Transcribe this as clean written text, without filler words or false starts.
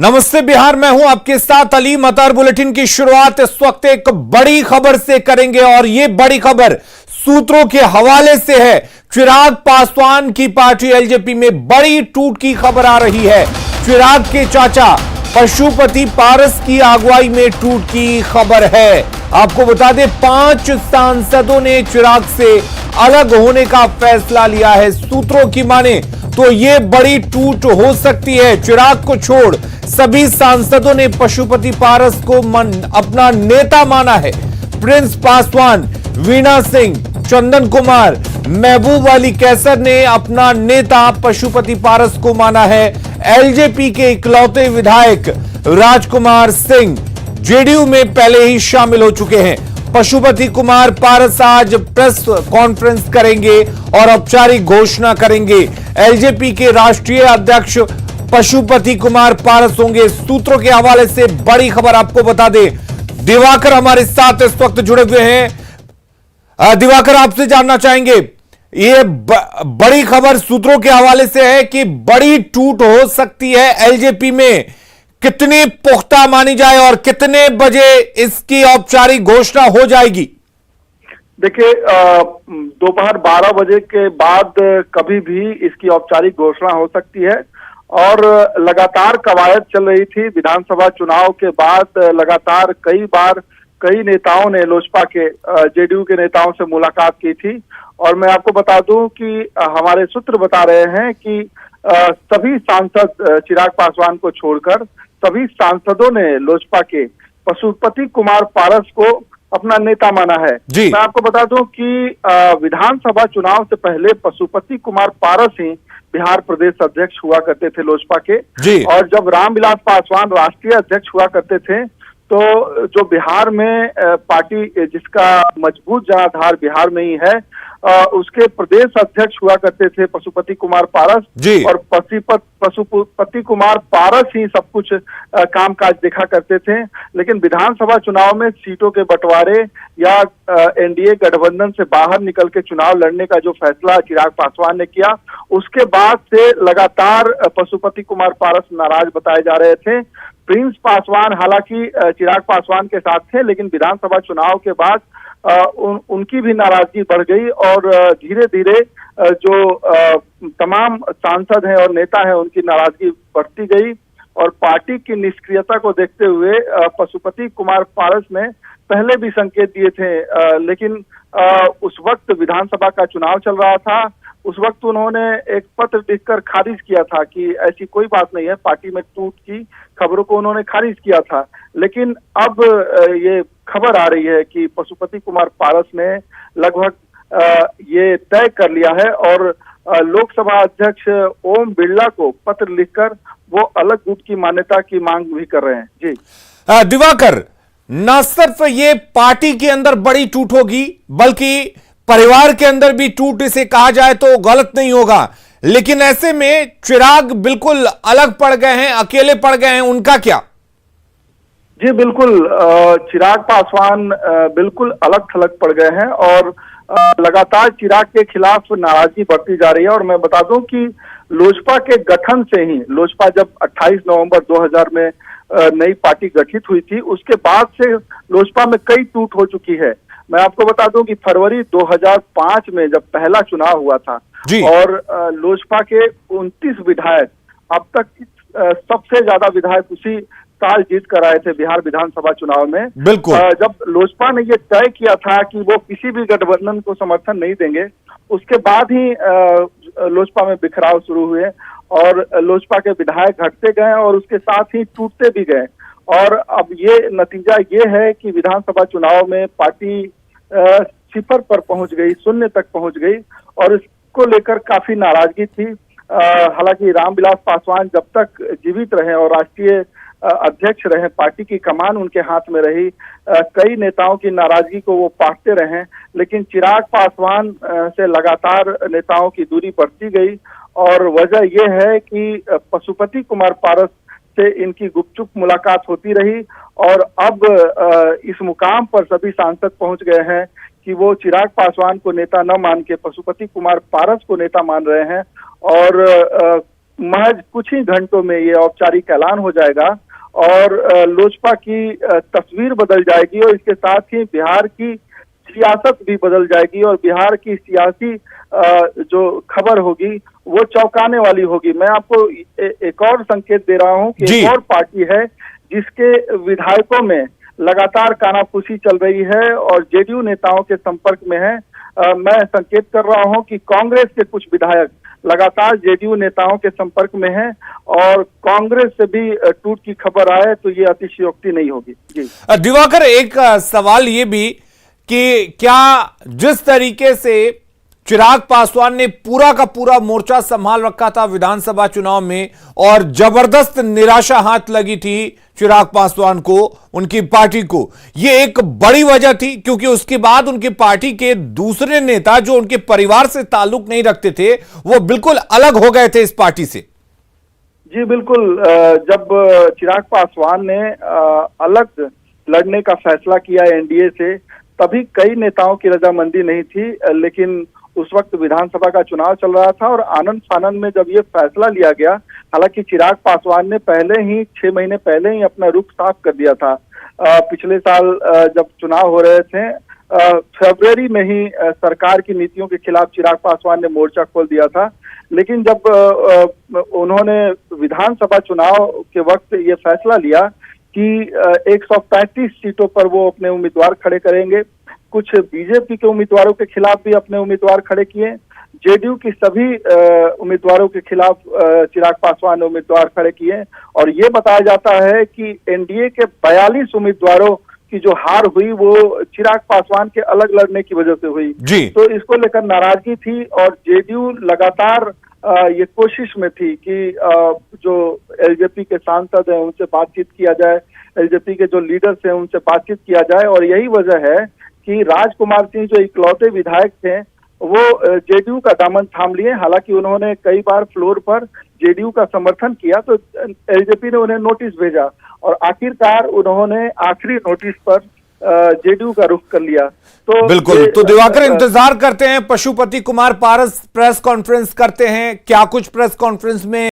नमस्ते बिहार, मैं हूं आपके साथ अली मतार। बुलेटिन की शुरुआत इस वक्त एक बड़ी खबर से करेंगे और यह बड़ी खबर सूत्रों के हवाले से है। चिराग पासवान की पार्टी एलजेपी में बड़ी टूट की खबर आ रही है। चिराग के चाचा पशुपति पारस की अगुवाई में टूट की खबर है। आपको बता दें, 5 सांसदों ने चिराग से अलग होने का फैसला लिया है। सूत्रों की माने तो यह बड़ी टूट हो सकती है। चिराग को छोड़ सभी सांसदों ने पशुपति पारस को अपना नेता माना है। प्रिंस पासवान, वीणा सिंह, चंदन कुमार, महबूब अली कैसर ने अपना नेता पशुपति पारस को माना है। एलजेपी के इकलौते विधायक राजकुमार सिंह जेडीयू में पहले ही शामिल हो चुके हैं। पशुपति कुमार पारस आज प्रेस कॉन्फ्रेंस करेंगे और औपचारिक घोषणा करेंगे। एलजेपी के राष्ट्रीय अध्यक्ष पशुपति कुमार पारस होंगे। सूत्रों के हवाले से बड़ी खबर आपको बता दें, दिवाकर हमारे साथ इस वक्त जुड़े हुए हैं। दिवाकर, आपसे जानना चाहेंगे, ये बड़ी खबर सूत्रों के हवाले से है कि बड़ी टूट हो सकती है एलजेपी में। कितनी पुख्ता मानी जाए और कितने बजे इसकी औपचारिक घोषणा हो जाएगी? देखिए, दोपहर 12 बजे के बाद कभी भी इसकी औपचारिक घोषणा हो सकती है और लगातार कवायद चल रही थी। विधानसभा चुनाव के बाद लगातार कई बार कई नेताओं ने लोजपा के जेडीयू के नेताओं से मुलाकात की थी और मैं आपको बता दूं कि हमारे सूत्र बता रहे हैं कि सभी सांसद चिराग पासवान को छोड़कर सभी सांसदों ने लोजपा के पशुपति कुमार पारस को अपना नेता माना है। मैं आपको बता दूं कि विधानसभा चुनाव से पहले पशुपति कुमार पारस ही बिहार प्रदेश अध्यक्ष हुआ करते थे लोजपा के, और जब रामविलास पासवान राष्ट्रीय अध्यक्ष हुआ करते थे तो जो बिहार में पार्टी जिसका मजबूत जनाधार बिहार में ही है, उसके प्रदेश अध्यक्ष हुआ करते थे पशुपति कुमार पारस, और पशुपति कुमार पारस ही सब कुछ कामकाज देखा करते थे। लेकिन विधानसभा चुनाव में सीटों के बंटवारे या एनडीए गठबंधन से बाहर निकल के चुनाव लड़ने का जो फैसला चिराग पासवान ने किया, उसके बाद से लगातार पशुपति कुमार पारस नाराज बताए जा रहे थे। प्रिंस पासवान हालांकि चिराग पासवान के साथ थे, लेकिन विधानसभा चुनाव के बाद उनकी भी नाराजगी बढ़ गई और धीरे धीरे जो तमाम सांसद हैं और नेता हैं उनकी नाराजगी बढ़ती गई और पार्टी की निष्क्रियता को देखते हुए पशुपति कुमार पारस ने पहले भी संकेत दिए थे, लेकिन उस वक्त विधानसभा का चुनाव चल रहा था। उस वक्त उन्होंने एक पत्र लिखकर खारिज किया था कि ऐसी कोई बात नहीं है, पार्टी में टूट की खबरों को उन्होंने खारिज किया था। लेकिन अब ये खबर आ रही है कि पशुपति कुमार पारस ने लगभग ये तय कर लिया है और लोकसभा अध्यक्ष ओम बिरला को पत्र लिखकर वो अलग गुट की मान्यता की मांग भी कर रहे हैं। जी दिवाकर, न सिर्फ ये पार्टी के अंदर बड़ी टूट होगी बल्कि परिवार के अंदर भी टूट इसे कहा जाए तो गलत नहीं होगा। लेकिन ऐसे में चिराग बिल्कुल अलग पड़ गए हैं, अकेले पड़ गए हैं, उनका क्या? जी बिल्कुल, चिराग पासवान बिल्कुल अलग थलग पड़ गए हैं और लगातार चिराग के खिलाफ नाराजगी बढ़ती जा रही है। और मैं बता दूं कि लोजपा के गठन से ही, लोजपा जब 28 नवंबर 2000 में नई पार्टी गठित हुई थी, उसके बाद से लोजपा में कई टूट हो चुकी है। मैं आपको बता दूं कि फरवरी 2005 में जब पहला चुनाव हुआ था और लोजपा के 29 विधायक, अब तक सबसे ज्यादा विधायक उसी साल जीत कर आए थे बिहार विधानसभा चुनाव में। बिल्कुल। जब लोजपा ने ये तय किया था कि वो किसी भी गठबंधन को समर्थन नहीं देंगे, उसके बाद ही लोजपा में बिखराव शुरू हुए और लोजपा के विधायक घटते गए और उसके साथ ही टूटते भी गए। और अब ये नतीजा ये है कि विधानसभा चुनाव में पार्टी सिफर पर पहुंच गई, शून्य तक पहुंच गई और इसको लेकर काफी नाराजगी थी। हालांकि रामविलास पासवान जब तक जीवित रहे और राष्ट्रीय अध्यक्ष रहे, पार्टी की कमान उनके हाथ में रही, कई नेताओं की नाराजगी को वो पाटते रहे, लेकिन चिराग पासवान से लगातार नेताओं की दूरी बढ़ती गई और वजह यह है कि पशुपति कुमार पारस से इनकी गुपचुप मुलाकात होती रही और अब इस मुकाम पर सभी सांसद पहुंच गए हैं कि वो चिराग पासवान को नेता न मान के पशुपति कुमार पारस को नेता मान रहे हैं और महज कुछ ही घंटों में ये औपचारिक ऐलान हो जाएगा और लोजपा की तस्वीर बदल जाएगी और इसके साथ ही बिहार की सियासत भी बदल जाएगी और बिहार की सियासी जो खबर होगी वो चौंकाने वाली होगी। मैं आपको एक और संकेत दे रहा हूं कि एक और पार्टी है जिसके विधायकों में लगातार कानाफूसी चल रही है और जेडीयू नेताओं के संपर्क में है। मैं संकेत कर रहा हूं कि कांग्रेस के कुछ विधायक लगातार जेडीयू नेताओं के संपर्क में हैं और कांग्रेस से भी टूट की खबर आए तो ये अतिशयोक्ति नहीं होगी। जी दिवाकर, एक सवाल ये भी कि क्या जिस तरीके से चिराग पासवान ने पूरा का पूरा मोर्चा संभाल रखा था विधानसभा चुनाव में और जबरदस्त निराशा हाथ लगी थी चिराग पासवान को, उनकी पार्टी को, ये एक बड़ी वजह थी क्योंकि उसके बाद उनकी पार्टी के दूसरे नेता जो उनके परिवार से ताल्लुक नहीं रखते थे वो बिल्कुल अलग हो गए थे इस पार्टी से। जी बिल्कुल, जब चिराग पासवान ने अलग लड़ने का फैसला किया एनडीए से तभी कई नेताओं की रजामंदी नहीं थी, लेकिन उस वक्त विधानसभा का चुनाव चल रहा था और आनंद फानंद में जब ये फैसला लिया गया, हालांकि चिराग पासवान ने पहले ही 6 महीने पहले ही अपना रुख साफ कर दिया था। पिछले साल जब चुनाव हो रहे थे फरवरी में ही सरकार की नीतियों के खिलाफ चिराग पासवान ने मोर्चा खोल दिया था, लेकिन जब उन्होंने विधानसभा चुनाव के वक्त ये फैसला लिया कि 135 सीटों पर वो अपने उम्मीदवार खड़े करेंगे, कुछ बीजेपी के उम्मीदवारों के खिलाफ भी अपने उम्मीदवार खड़े किए, जेडीयू की सभी उम्मीदवारों के खिलाफ चिराग पासवान ने उम्मीदवार खड़े किए और ये बताया जाता है कि एनडीए के 42 उम्मीदवारों की जो हार हुई वो चिराग पासवान के अलग लड़ने की वजह से हुई। तो इसको लेकर नाराजगी थी और जेडीयू लगातार ये कोशिश में थी कि जो एलजेपी के सांसद हैं उनसे बातचीत किया जाए, एलजेपी के जो लीडर्स हैं उनसे बातचीत किया जाए और यही वजह है कि राजकुमार सिंह जो इकलौते विधायक थे वो जेडीयू का दामन थाम लिए। हालांकि उन्होंने कई बार फ्लोर पर जेडीयू का समर्थन किया तो एलजेपी ने उन्हें नोटिस भेजा और आखिरकार उन्होंने आखिरी नोटिस पर जेडीयू का रुख कर लिया। तो बिल्कुल, तो दिवाकर इंतजार करते हैं, पशुपति कुमार पारस प्रेस कॉन्फ्रेंस करते हैं, क्या कुछ प्रेस कॉन्फ्रेंस में